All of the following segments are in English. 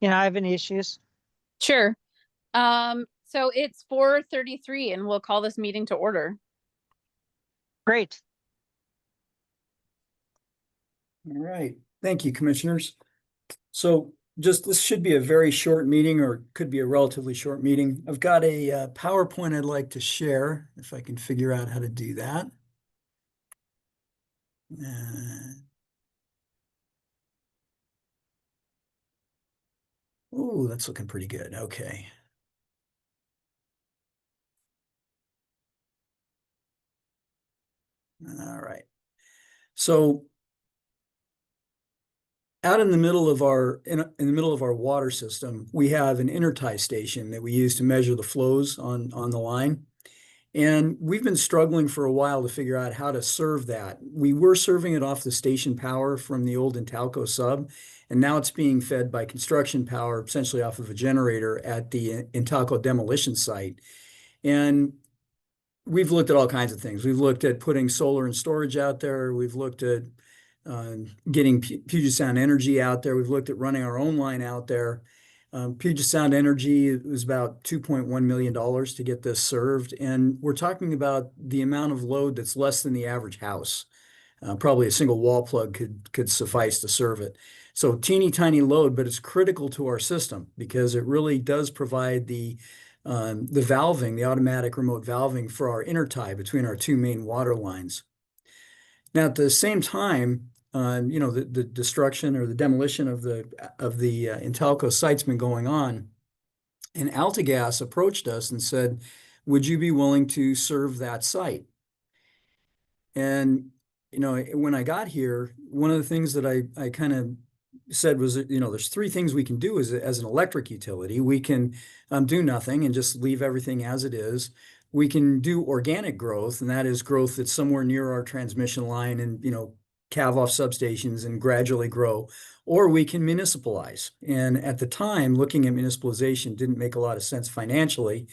have any issues. Sure. So it's 4:33 and we'll call this meeting to order. Great. All right. Thank you, commissioners. So this should be a very short meeting, or could be a relatively short meeting. I've got a PowerPoint I'd like to share, if I can figure out how to do that. Oh, that's looking pretty good. Okay. All right. So out in the middle of our in the middle of our water system, we have an intertie station that we use to measure the flows on the line. And we've been struggling for a while to figure out how to serve that. We were serving it off the station power from the old Intalco sub, and now it's being fed by construction power, essentially off of a generator at the Intalco demolition site. And we've looked at all kinds of things. We've looked at putting solar and storage out there. We've looked at getting Puget Sound Energy out there. We've looked at running our own line out there. Puget Sound Energy was about $2.1 million to get this served. And we're talking about the amount of load that's less than the average house. Probably a single wall plug could suffice to serve it. So teeny tiny load, but it's critical to our system because it really does provide the valving, the automatic remote valving for our intertie between our two main water lines. Now, at the same time, the destruction or the demolition of the Intalco site's been going on, and AltaGas approached us and said, "Would you be willing to serve that site?" And when I got here, one of the things that I kind of said was that, there's three things we can do as an electric utility. We can do nothing and just leave everything as it is. We can do organic growth, and that is growth that's somewhere near our transmission line and, calve off substations and gradually grow, or we can municipalize. And at the time, looking at municipalization didn't make a lot of sense financially.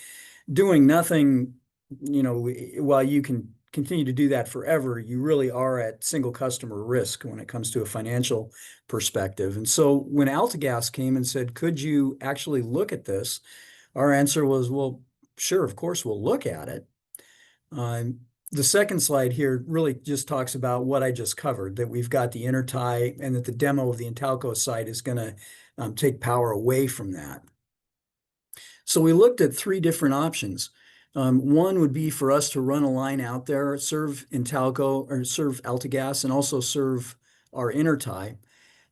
Doing nothing, while you can continue to do that forever, you really are at single customer risk when it comes to a financial perspective. And so when AltaGas came and said, "Could you actually look at this?" Our answer was, "Well, sure, of course, we'll look at it." The second slide here really just talks about what I just covered, that we've got the intertie and that the demo of the Intalco site is going to take power away from that. So we looked at three different options. One would be for us to run a line out there, serve Intalco or serve AltaGas, and also serve our intertie.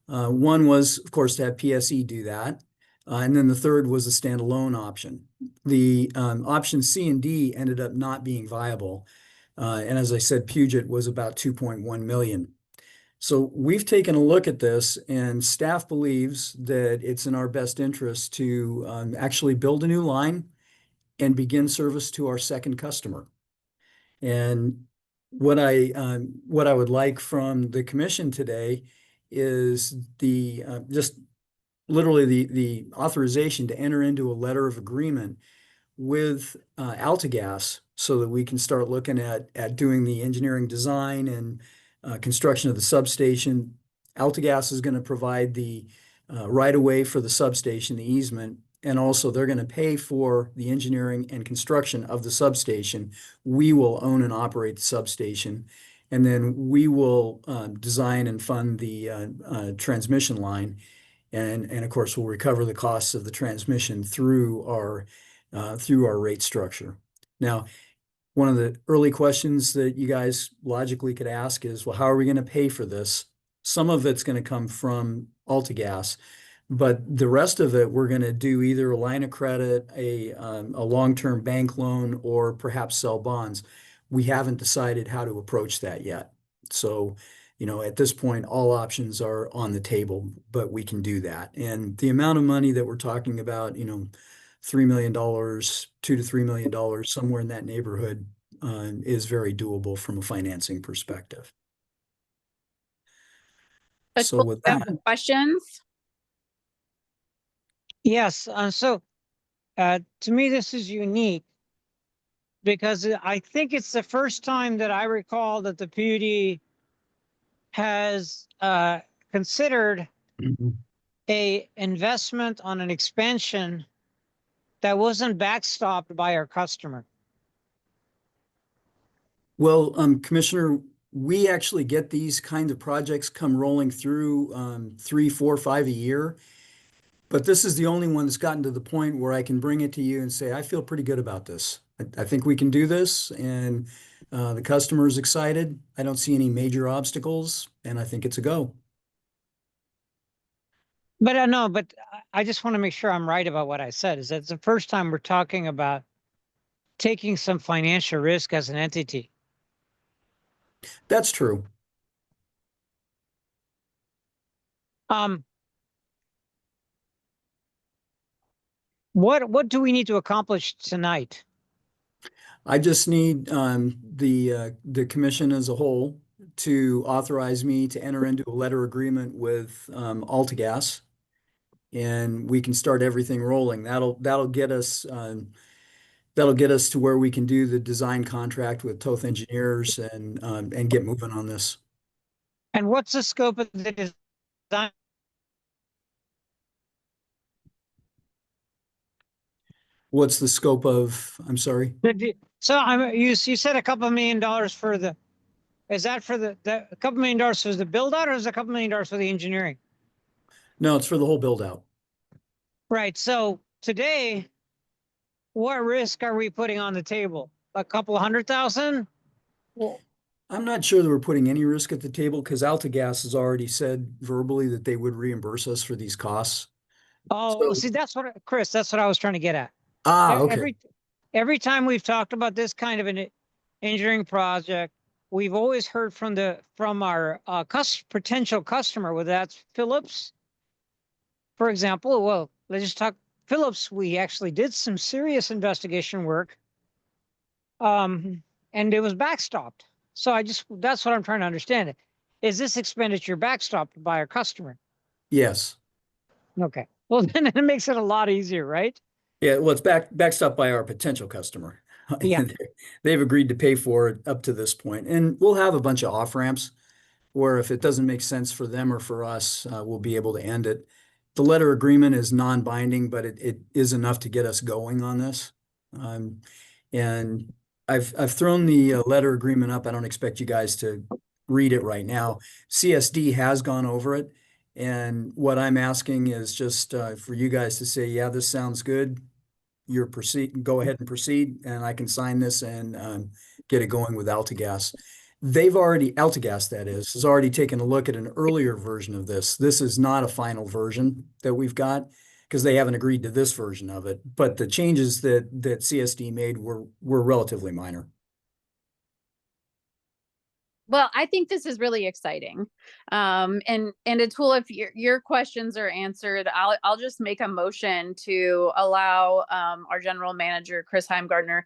One was, of course, to have PSE do that. And then the third was a standalone option. The option C and D ended up not being viable. And as I said, Puget was about 2.1 million. So we've taken a look at this, and staff believes that it's in our best interest to actually build a new line and begin service to our second customer. And what I would like from the commission today is just literally the authorization to enter into a letter of agreement with AltaGas so that we can start looking at doing the engineering design and construction of the substation. AltaGas is going to provide the right-of-way for the substation, the easement, and also they're going to pay for the engineering and construction of the substation. We will own and operate the substation, and then we will design and fund the transmission line. And of course, we'll recover the costs of the transmission through our rate structure. Now, one of the early questions that you guys logically could ask is, well, how are we going to pay for this? Some of it's going to come from AltaGas, but the rest of it, we're going to do either a line of credit, a long-term bank loan, or perhaps sell bonds. We haven't decided how to approach that yet. So, at this point, all options are on the table, but we can do that. And the amount of money that we're talking about, $3 million, $2 to $3 million, somewhere in that neighborhood, is very doable from a financing perspective. So with that, questions? Yes. To me, this is unique because I think it's the first time that I recall that the PUD has considered a investment on an expansion that wasn't backstopped by our customer? Well, Commissioner, we actually get these kind of projects come rolling through 3, 4, 5 a year. But this is the only one that's gotten to the point where I can bring it to you and say, I feel pretty good about this. I think we can do this, and the customer is excited. I don't see any major obstacles, and I think it's a go. But I know, but I just want to make sure I'm right about what I said. Is that it's the first time we're talking about taking some financial risk as an entity? That's true. Um, what do we need to accomplish tonight? I just need the commission as a whole to authorize me to enter into a letter agreement with AltaGas, and we can start everything rolling. That'll get us to where we can do the design contract with Toth Engineers and get moving on this. And what's the scope of the design? What's the scope of, I'm sorry? So you said a couple $1 million for the, is that for the a couple $1 million for the build out, or is it a couple $1 million for the engineering? No, it's for the whole build out. Right. So today, what risk are we putting on the table? A couple 100,000? Well, I'm not sure that we're putting any risk at the table because AltaGas has already said verbally that they would reimburse us for these costs. oh, So, see, Chris, that's what I was trying to get at. okay. Every time we've talked about this kind of an engineering project, we've always heard from our potential customer, whether that's Phillips, for example. Well, let's just talk Phillips. We actually did some serious investigation work, and it was backstopped. So that's what I'm trying to understand. Is this expenditure backstopped by our customer? Yes. Okay. Well, then it makes it a lot easier, right? Yeah, well, it's backstopped by our potential customer. Yeah. They've agreed to pay for it up to this point, and we'll have a bunch of off ramps where if it doesn't make sense for them or for us, we'll be able to end it. The letter agreement is non-binding, but it is enough to get us going on this. Um, and I've thrown the letter agreement up. I don't expect you guys to read it right now. CSD has gone over it, and what I'm asking is just for you guys to say, yeah, this sounds good. Go ahead and proceed, and I can sign this and get it going with AltaGas. AltaGas, that is, has already taken a look at an earlier version of this. This is not a final version that we've got because they haven't agreed to this version of it. But the changes that CSD made were relatively minor. Well, I think this is really exciting. And Atul, if your questions are answered, I'll just make a motion to allow our general manager, Chris Heimgardner,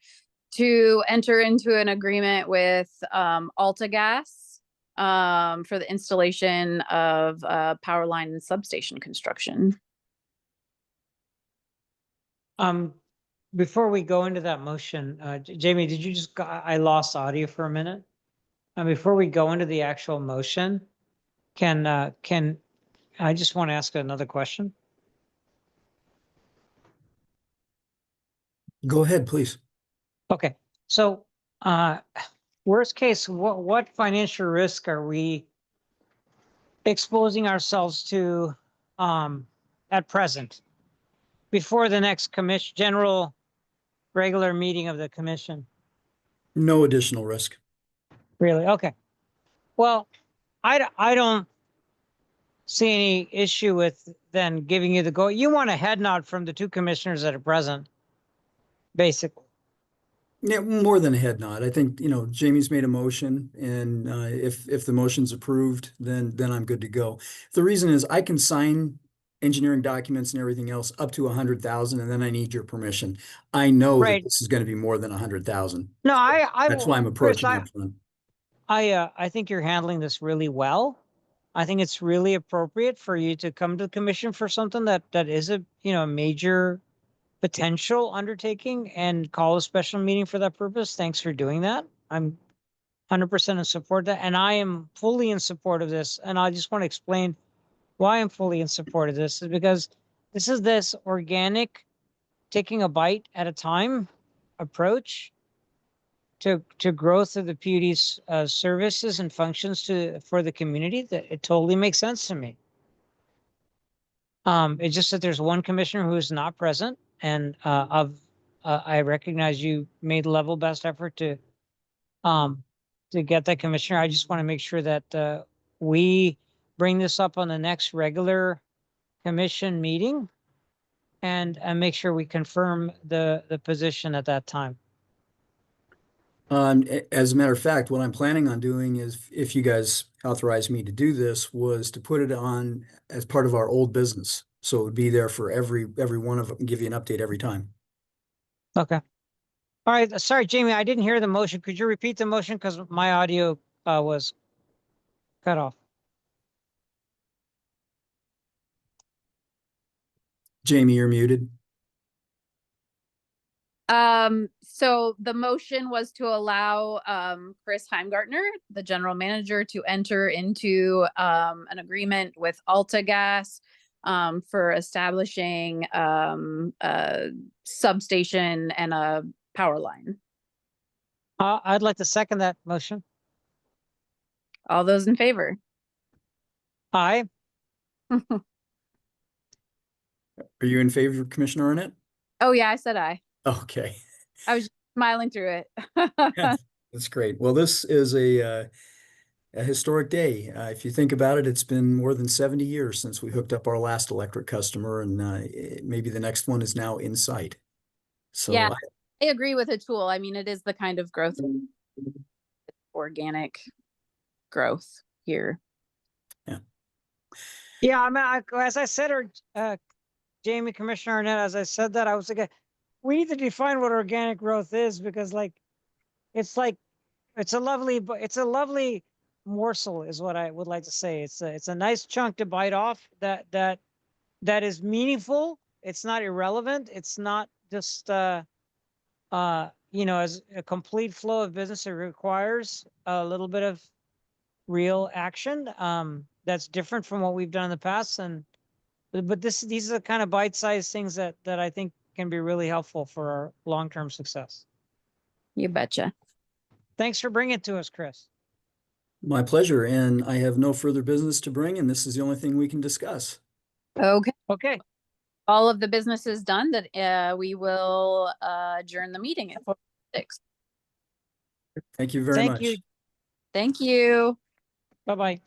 to enter into an agreement with AltaGas for the installation of power line and substation construction. Before we go into that motion, Jamie, I lost audio for a minute. Before we go into the actual motion, can I just want to ask another question? Go ahead, please. Okay, so worst case, what financial risk are we exposing ourselves to at present before the next general regular meeting of the commission? No additional risk. Really? Okay. Well, I don't see any issue with then giving you the go. You want a head nod from the two commissioners that are present, basically. Yeah, more than a head nod. I think, Jamie's made a motion, and if the motion's approved, then I'm good to go. The reason is I can sign engineering documents and everything else up to 100,000, and then I need your permission. I know that Right. this is going to be more than 100,000. No, That's why I'm approaching up front. I think you're handling this really well. I think it's really appropriate for you to come to the commission for something that is a major potential undertaking and call a special meeting for that purpose. Thanks for doing that. I'm 100% in support of that, and I am fully in support of this. And I just want to explain why I'm fully in support of this is because this organic, taking a bite at a time approach to growth of the PUD's services and functions for the community. That it totally makes sense to me. It's just that there's one commissioner who is not present, and I recognize you made level best effort to get that commissioner. I just want to make sure that we bring this up on the next regular commission meeting and make sure we confirm the position at that time. As a matter of fact, what I'm planning on doing is, if you guys authorize me to do this, was to put it on as part of our old business. So it would be there for every one of them, and give you an update every time. Okay. All right. Sorry, Jamie, I didn't hear the motion. Could you repeat the motion? Because my audio was cut off. Jamie, you're muted. So the motion was to allow Chris Heimgartner, the general manager, to enter into an agreement with AltaGas for establishing a substation and a power line. I'd like to second that motion. All those in favor? Aye. Are you in favor, Commissioner Arnett? Oh yeah, I said aye. Okay. I was just smiling through it. That's great. Well, this is a historic day. If you think about it, it's been more than 70 years since we hooked up our last electric customer, and maybe the next one is now in sight. So Yeah, I agree with Atul. I mean, it is the kind of growth, organic growth here. Yeah, I mean, as I said, Jamie, Commissioner Arnett, as I said that, I was like, we need to define what organic growth is, because it's a lovely morsel is what I would like to say. It's a nice chunk to bite off that is meaningful. It's not irrelevant. It's not just as a complete flow of business. It requires a little bit of real action. That's different from what we've done in the past. But these are the kind of bite-sized things that I think can be really helpful for our long-term success. You betcha. Thanks for bringing it to us, Chris. my pleasure, and I have no further business to bring, and this is the only thing we can discuss. Okay. Okay. All of the business is done. That we will adjourn the meeting at 6. Thank you very much. Thank you. Thank you. Bye-bye.